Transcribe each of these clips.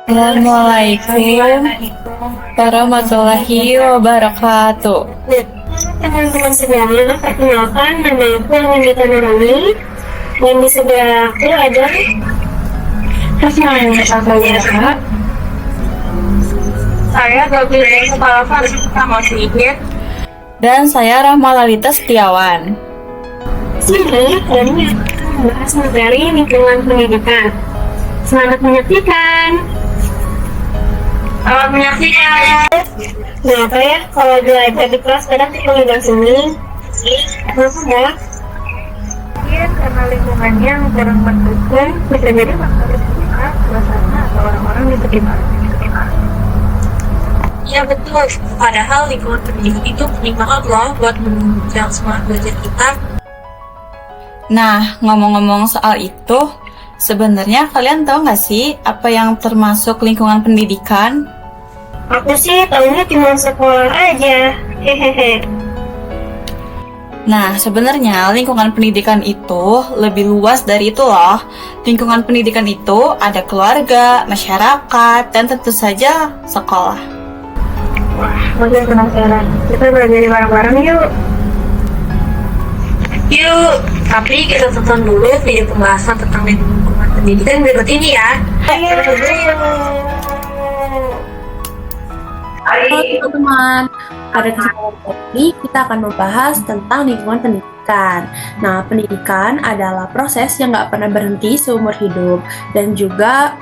Assalamualaikum warahmatullahi wabarakatuh. Teman-teman semuanya, perkenalkan nama aku Anindita Nurani dan di sebelah aku ada Hasna Sabalia. Saya Gabi dari Kepala Farsi Pertama Sedikit. Dan saya Rahma Lalita Setiawan. Sini kami akan membahas materi lingkungan pendidikan. Selamat menyaksikan. Selamat menyaksikan. Kenapa ya kalau belajar di kelas kadang dipenuhi dan sunyi? Kenapa ya? Mungkin karena lingkungannya yang kurang mendukung, bisa jadi faktor kita, suasana atau orang-orang di sekitar. Ya betul, padahal lingkungan pendidikan itu penting banget loh buat menunjang semangat belajar kita. Nah, ngomong-ngomong soal itu, sebenarnya kalian tahu nggak sih apa yang termasuk lingkungan pendidikan? Aku sih tahunya cuma sekolah aja, hehehe. Nah, sebenarnya lingkungan pendidikan itu lebih luas dari itu loh. Lingkungan pendidikan itu ada keluarga, masyarakat, dan tentu saja sekolah. Wah, makin penasaran. Kita belajar bareng-bareng yuk. Yuk, tapi kita tonton dulu video pembahasan tentang lingkungan pendidikan berikut ini ya. Ayo. Halo teman-teman, pada kesempatan ini kita akan membahas tentang lingkungan pendidikan. Nah, pendidikan adalah proses yang nggak pernah berhenti seumur hidup, dan juga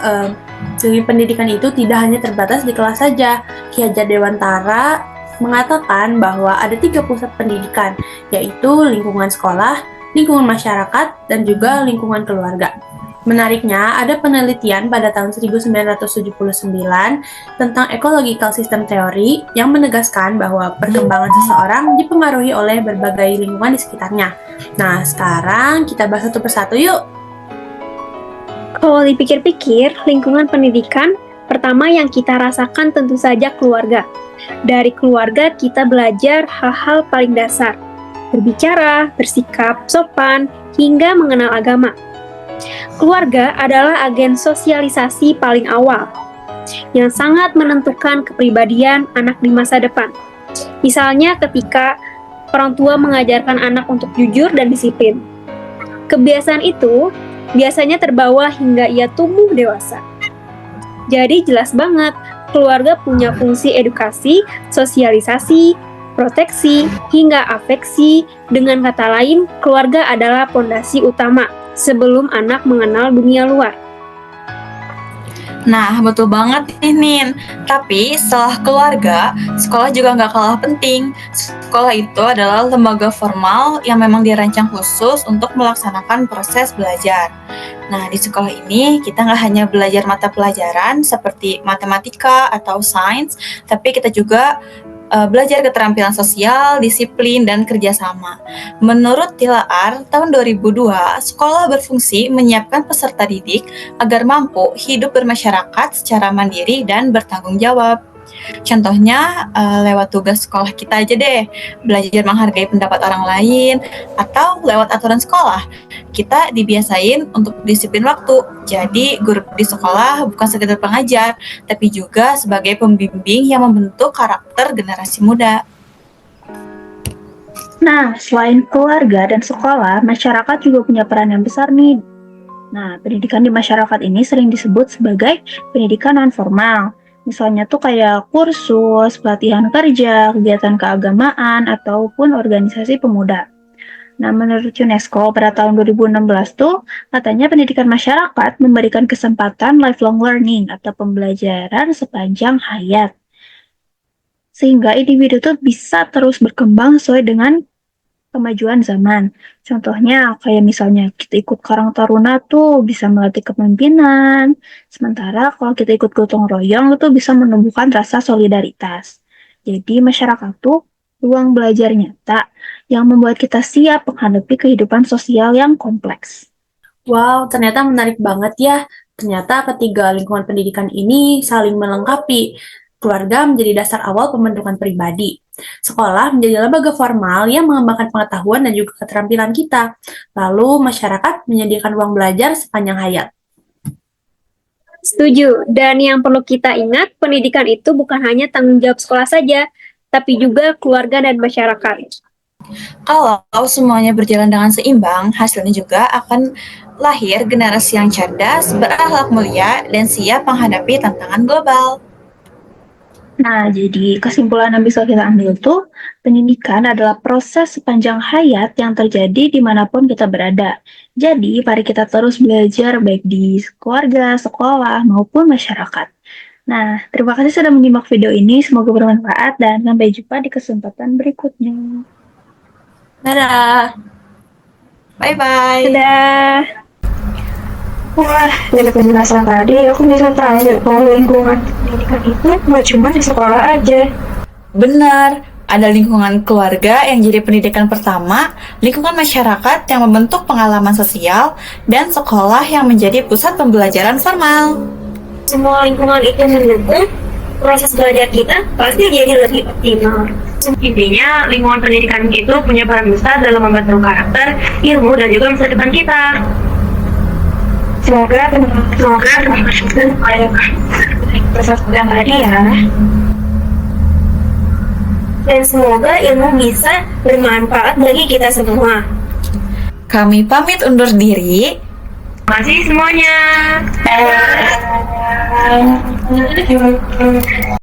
pendidikan itu tidak hanya terbatas di kelas saja. Ki Hajar Dewantara mengatakan bahwa ada 3 pusat pendidikan, yaitu lingkungan sekolah, lingkungan masyarakat, dan juga lingkungan keluarga. Menariknya, ada penelitian pada tahun 1979 tentang ecological system theory yang menegaskan bahwa perkembangan seseorang dipengaruhi oleh berbagai lingkungan di sekitarnya. Nah, sekarang kita bahas satu persatu yuk. Kalau dipikir-pikir, lingkungan pendidikan pertama yang kita rasakan tentu saja keluarga. Dari keluarga kita belajar hal-hal paling dasar, berbicara, bersikap, sopan, hingga mengenal agama. Keluarga adalah agen sosialisasi paling awal, yang sangat menentukan kepribadian anak di masa depan. Misalnya ketika orang tua mengajarkan anak untuk jujur dan disiplin. Kebiasaan itu biasanya terbawa hingga ia tumbuh dewasa. Jadi jelas banget, keluarga punya fungsi edukasi, sosialisasi, proteksi, hingga afeksi. Dengan kata lain, keluarga adalah pondasi utama sebelum anak mengenal dunia luar. Nah, betul banget nih, Nin. Tapi setelah keluarga, sekolah juga nggak kalah penting. Sekolah itu adalah lembaga formal yang memang dirancang khusus untuk melaksanakan proses belajar. Nah, di sekolah ini kita nggak hanya belajar mata pelajaran seperti matematika atau sains, tapi kita juga belajar keterampilan sosial, disiplin, dan kerjasama. Menurut Tilaar, tahun 2002, sekolah berfungsi menyiapkan peserta didik agar mampu hidup bermasyarakat secara mandiri dan bertanggung jawab. Contohnya lewat tugas sekolah kita aja deh, belajar menghargai pendapat orang lain, atau lewat aturan sekolah. Kita dibiasain untuk disiplin waktu, jadi guru di sekolah bukan sekedar pengajar, tapi juga sebagai pembimbing yang membentuk karakter generasi muda. Nah, selain keluarga dan sekolah, masyarakat juga punya peran yang besar nih. Nah, pendidikan di masyarakat ini sering disebut sebagai pendidikan non-formal. Misalnya tuh kayak kursus, pelatihan kerja, kegiatan keagamaan, ataupun organisasi pemuda. Nah, menurut UNESCO pada tahun 2016 tuh, katanya pendidikan masyarakat memberikan kesempatan lifelong learning atau pembelajaran sepanjang hayat. Sehingga individu tuh bisa terus berkembang sesuai dengan kemajuan zaman. Contohnya kayak misalnya kita ikut Karang Taruna tuh bisa melatih kepemimpinan, sementara kalau kita ikut gotong royong itu bisa menumbuhkan rasa solidaritas. Jadi masyarakat tuh ruang belajar nyata yang membuat kita siap menghadapi kehidupan sosial yang kompleks. Wow, ternyata menarik banget ya. Ternyata ketiga lingkungan pendidikan ini saling melengkapi. Keluarga menjadi dasar awal pembentukan pribadi. Sekolah menjadi lembaga formal yang mengembangkan pengetahuan dan juga keterampilan kita. Lalu masyarakat menyediakan ruang belajar sepanjang hayat. Setuju. Dan yang perlu kita ingat, pendidikan itu bukan hanya tanggung jawab sekolah saja, tapi juga keluarga dan masyarakat. Kalau semuanya berjalan dengan seimbang, hasilnya juga akan lahir generasi yang cerdas, berakhlak mulia, dan siap menghadapi tantangan global. Nah, jadi kesimpulan yang bisa kita ambil tuh, pendidikan adalah proses sepanjang hayat yang terjadi dimanapun kita berada. Jadi, mari kita terus belajar baik di keluarga, sekolah, maupun masyarakat. Nah, terima kasih sudah menyimak video ini, semoga bermanfaat dan sampai jumpa di kesempatan berikutnya. Dadah! Bye-bye! Dadah! Wah, dari penjelasan tadi aku bisa tahu bahwa lingkungan pendidikan itu nggak cuma di sekolah aja. Benar, ada lingkungan keluarga yang jadi pendidikan pertama, lingkungan masyarakat yang membentuk pengalaman sosial, dan sekolah yang menjadi pusat pembelajaran formal. Semua lingkungan itu mendukung proses belajar kita pasti jadi lebih optimal. Intinya, lingkungan pendidikan itu punya peran besar dalam membentuk karakter, ilmu, dan juga masa depan kita. Semoga teman-teman proses yang tadi ya. Dan semoga ilmu bisa bermanfaat bagi kita semua. Kami pamit undur diri. Terima kasih semuanya.